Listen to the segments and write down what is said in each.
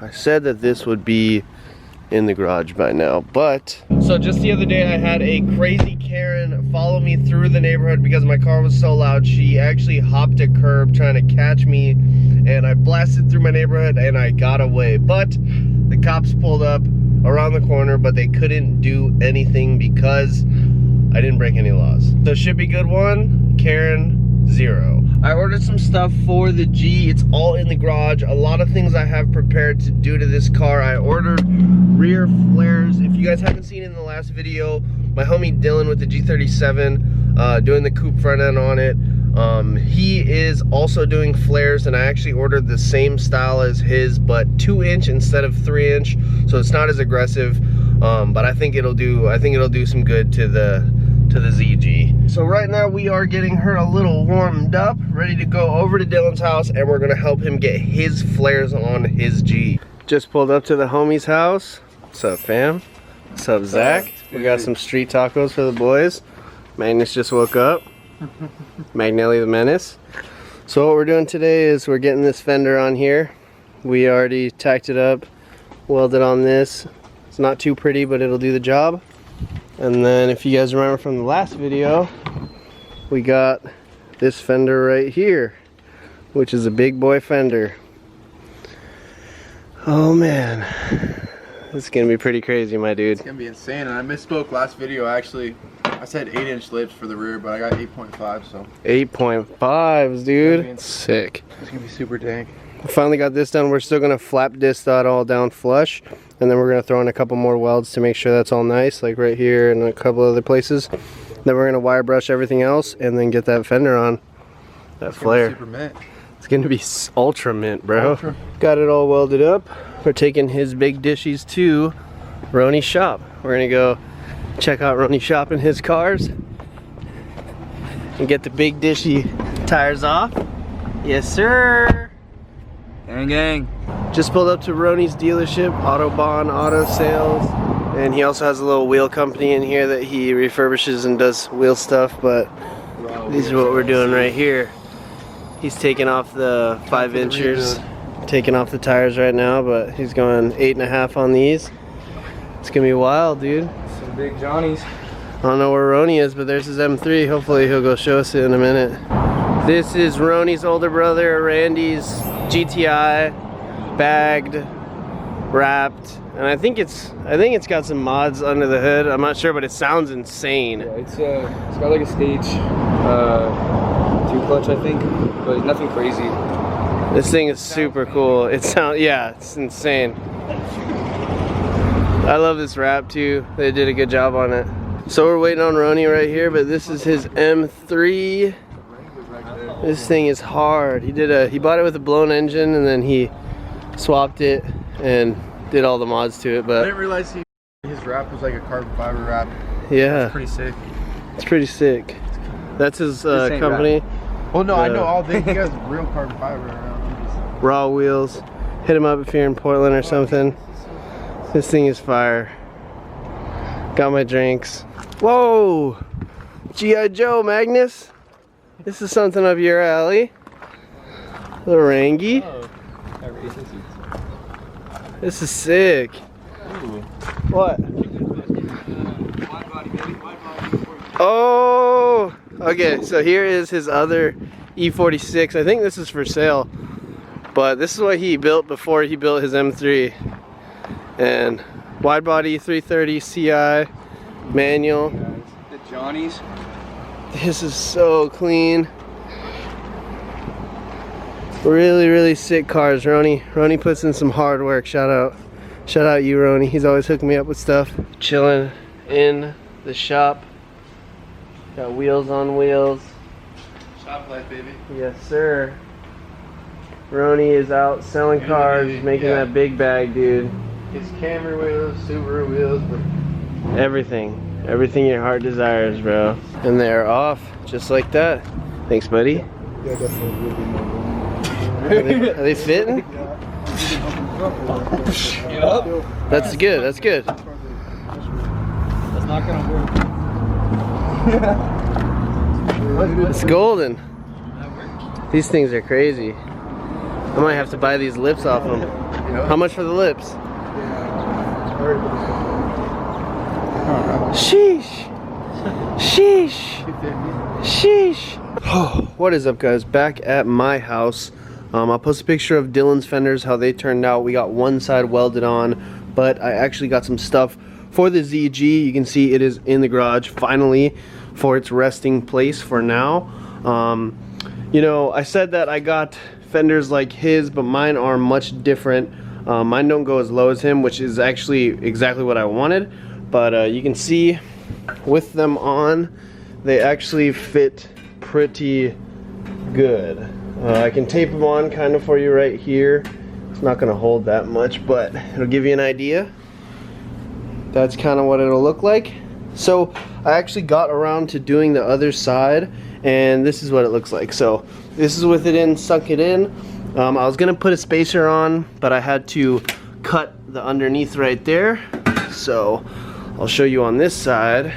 I said that this would be in the garage by now, but so just the other day I had a crazy Karen follow me through the neighborhood because my car was so loud. She actually hopped a curb trying to catch me, and I blasted through my neighborhood and I got away. But the cops pulled up around the corner, but they couldn't do anything because I didn't break any laws. So should be good one, Karen 0. I ordered some stuff for the G. It's all in the garage. A lot of things I have prepared to do to this car. I ordered rear flares. If you guys haven't seen in the last video, my homie Dylan with the G37 doing the coupe front end on it. He is also doing flares, and I actually ordered the same style as his, but 2-inch instead of 3-inch, so it's not as aggressive. But I think it'll do some good to the ZG. So right now we are getting her a little warmed up, ready to go over to Dylan's house, and we're gonna help him get his flares on his G. Just pulled up to the homie's house. What's up, fam? What's up, Zach? We got some street tacos for the boys. Magnus just woke up. Magnelli the Menace. So what we're doing today is we're getting this fender on here. We already tacked it up, welded on this. It's not too pretty, but it'll do the job. And then if you guys remember from the last video, we got this fender right here, which is a big boy fender. Oh man, this is gonna be pretty crazy, my dude. It's gonna be insane. And I misspoke last video. Actually, I said 8-inch lips for the rear, but I got 8.5. So 8.5s, dude. Sick. It's gonna be super dank. I finally got this done. We're still gonna flap disc that all down flush, and then we're gonna throw in a couple more welds to make sure that's all nice, like right here and a couple other places. Then we're gonna wire brush everything else and then get that fender on. That flare. Super mint. It's gonna be ultra mint, bro. Ultra. Got it all welded up. We're taking his big dishies to Ronnie's shop. We're gonna go check out Ronnie's shop in his cars and get the big dishy tires off. Yes, sir. Gang, gang. Just pulled up to Ronnie's dealership, Autobahn Auto Sales, and he also has a little wheel company in here that he refurbishes and does wheel stuff, but these are what we're doing right here. He's taking off the 5-inchers, taking off the tires right now, but he's going 8.5 on these. It's gonna be wild, dude. Some big Johnnies. I don't know where Ronnie is, but there's his M3. Hopefully he'll go show us it in a minute. This is Ronnie's older brother, Randy's GTI, bagged, wrapped, and I think it's got some mods under the hood. I'm not sure, but it sounds insane. Yeah, it's got like a stage 2 clutch, I think, but nothing crazy. This thing is super cool. It sounds, yeah, it's insane. I love this wrap too. They did a good job on it. So we're waiting on Ronnie right here, but this is his M3. This thing is hard. He bought it with a blown engine, and then he swapped it and did all the mods to it. I But didn't realize his wrap was like a carbon fiber wrap. yeah, That's pretty sick. it's pretty sick. That's his company. Well, no, I know all day. He has real carbon fiber around. Raw Wheels. Hit him up if you're in Portland or something. This thing is fire. Got my drinks. Whoa! G.I. Joe, Magnus. This is something up your alley. The Rangy. This is sick. Ooh. What? Oh! Okay, so here is his other E46. I think this is for sale. But this is what he built before he built his M3. And wide body 330 CI manual. The Johnnies. This is so clean. Really sick cars. Ronnie puts in some hard work. Shout out you, Ronnie. He's always hooking me up with stuff. Chilling in the shop. Got wheels on wheels. Shop life, baby. Yes, sir. Ronnie is out selling cars, making that big bag, dude. His Camry wheels, Subaru wheels, but Everything your heart desires, bro. And they're off, just like that. Thanks, buddy. yeah, definitely. Are they fitting? Get up. That's good, that's good. That's not gonna work. It's golden. These things are crazy. I might have to buy these lips off them. You know? How much for the lips? Yeah. Sheesh. Sheesh. Sheesh. What is up, guys? Back at my house. I'll post a picture of Dylan's fenders, how they turned out. We got one side welded on, but I actually got some stuff for the ZG. You can see it is in the garage finally for its resting place for now. You know, I said that I got fenders like his, but mine are much different. Mine don't go as low as him, which is actually exactly what I wanted. But you can see with them on, they actually fit pretty good. I can tape them on kind of for you right here. It's not going to hold that much, but it'll give you an idea. That's kind of what it'll look like. So I actually got around to doing the other side, and this is what it looks like. So this is with it in, sunk it in. I was going to put a spacer on, but I had to cut the underneath right there. So I'll show you on this side.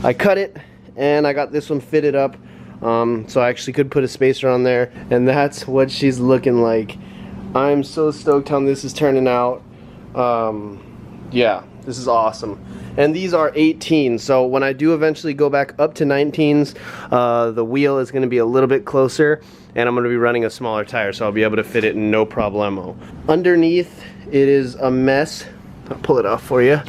I cut it, and I got this one fitted up. So I actually could put a spacer on there, and that's what she's looking like. I'm so stoked how this is turning out. Yeah, this is awesome. And these are 18, so when I do eventually go back up to 19s, the wheel is going to be a little bit closer, and I'm going to be running a smaller tire, so I'll be able to fit it no problemo. Underneath, it is a mess. I'll pull it off for you.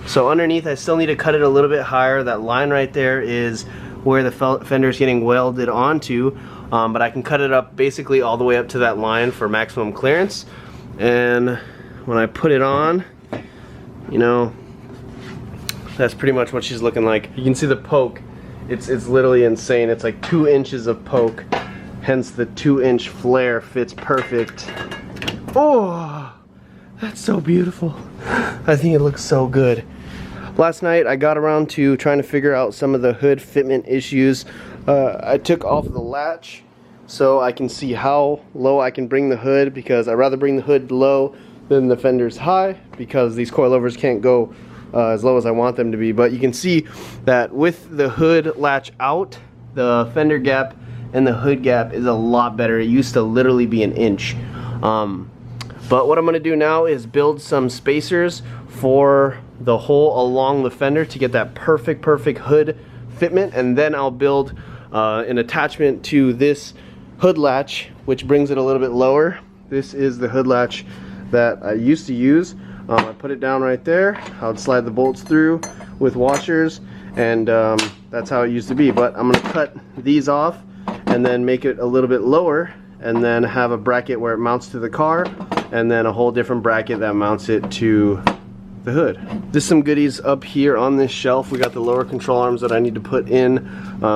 So underneath, I still need to cut it a little bit higher. That line right there is where the fender is getting welded onto, but I can cut it up basically all the way up to that line for maximum clearance. And when I put it on, you know, that's pretty much what she's looking like. You can see the poke. It's literally insane. It's like 2 inches of poke, hence the 2-inch flare fits perfect. Oh, that's so beautiful. I think it looks so good. Last night I got around to trying to figure out some of the hood fitment issues. I took off the latch so I can see how low I can bring the hood, because I'd rather bring the hood low than the fenders high, because these coilovers can't go as low as I want them to be. But you can see that with the hood latch out, the fender gap and the hood gap is a lot better. It used to literally be an inch. But what I'm going to do now is build some spacers for the hole along the fender to get that perfect hood fitment, and then I'll build an attachment to this hood latch, which brings it a little bit lower. This is the hood latch that I used to use. I put it down right there. I would slide the bolts through with washers, and that's how it used to be. But I'm going to cut these off and then make it a little bit lower, and then have a bracket where it mounts to the car, and then a whole different bracket that mounts it to the hood. There's some goodies up here on this shelf. We got the lower control arms that I need to put in.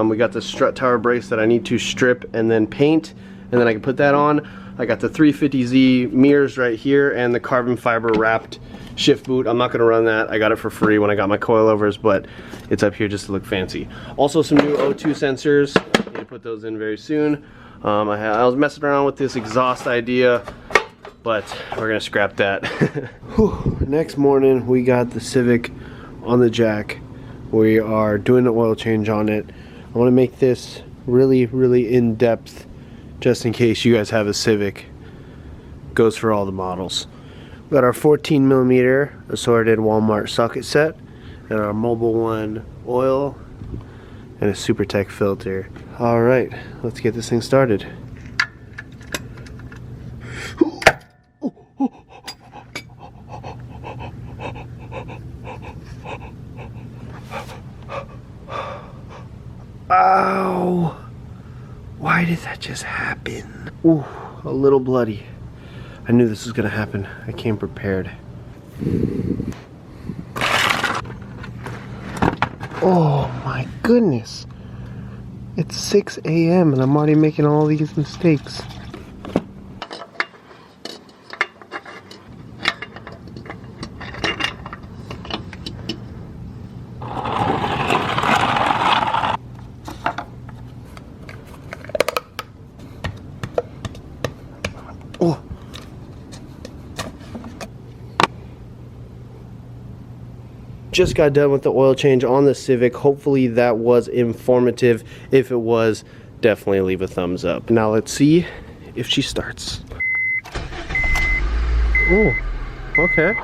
We got the strut tower brace that I need to strip and then paint, and then I can put that on. I got the 350Z mirrors right here and the carbon fiber wrapped shift boot. I'm not going to run that. I got it for free when I got my coilovers, but it's up here just to look fancy. Also some new O2 sensors. I need to put those in very soon. I was messing around with this exhaust idea, but we're gonna scrap that. Next morning, we got the Civic on the jack. We are doing an oil change on it. I want to make this really in depth, just in case you guys have a Civic. Goes for all the models. We got our 14mm assorted Walmart socket set, and our Mobile One oil, and a Super Tech filter. All right, let's get this thing started. Ow! Why did that just happen? Ooh, a little bloody. I knew this was gonna happen. I came prepared. Oh my goodness. It's 6 a.m. and I'm already making all these mistakes. Oh. Just got done with the oil change on the Civic. Hopefully that was informative. If it was, definitely leave a thumbs up. Now let's see if she starts. Oh, okay.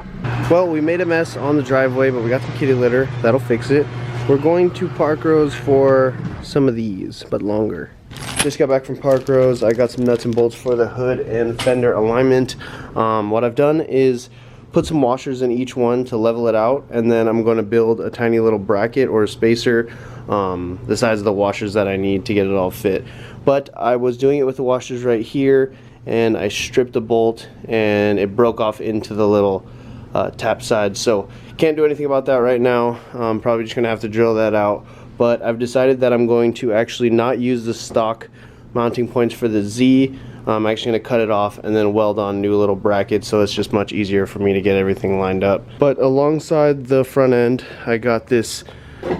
Well, we made a mess on the driveway, but we got some kitty litter. That'll fix it. We're going to Park Rose for some of these, but longer. Just got back from Park Rose. I got some nuts and bolts for the hood and fender alignment. What I've done is put some washers in each one to level it out, and then I'm going to build a tiny little bracket or a spacer the size of the washers that I need to get it all fit. But I was doing it with the washers right here, and I stripped the bolt and it broke off into the little tap side, so can't do anything about that right now. I'm probably just gonna have to drill that out, but I've decided that I'm going to actually not use the stock mounting points for the Z. I'm actually gonna cut it off and then weld on new little brackets, so it's just much easier for me to get everything lined up. But alongside the front end, I got this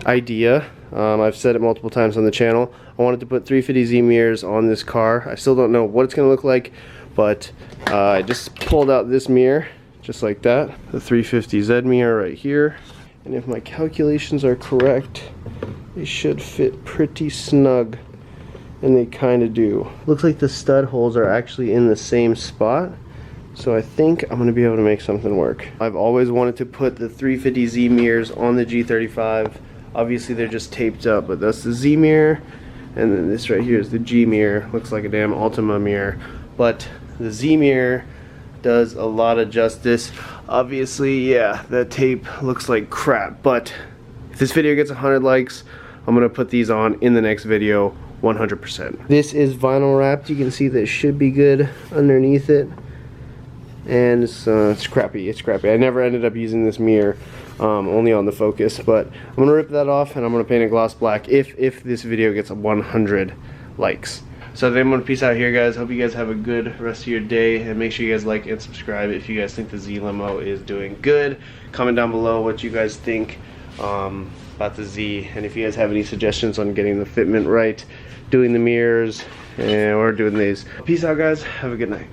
idea. I've said it multiple times on the channel. I wanted to put 350Z mirrors on this car. I still don't know what it's gonna look like, but I just pulled out this mirror just like that, the 350Z mirror right here, and if my calculations are correct, they should fit pretty snug, and they kind of do. Looks like the stud holes are actually in the same spot, so I think I'm gonna be able to make something work. I've always wanted to put the 350Z mirrors on the G35. Obviously they're just taped up, but that's the Z mirror, and then this right here is the G mirror. Looks like a damn Ultima mirror, but the Z mirror does a lot of justice. Obviously, yeah, that tape looks like crap, but if this video gets 100 likes, I'm gonna put these on in the next video 100%. This is vinyl wrapped. You can see that it should be good underneath it, and it's crappy. It's crappy. I never ended up using this mirror, only on the Focus, but I'm gonna rip that off and I'm gonna paint it gloss black if this video gets 100 likes. So then I'm gonna peace out here, guys. Hope you guys have a good rest of your day, and make sure you guys like and subscribe if you guys think the Z limo is doing good. Comment down below what you guys think about the Z, and if you guys have any suggestions on getting the fitment right, doing the mirrors, or doing these. Peace out, guys. Have a good night.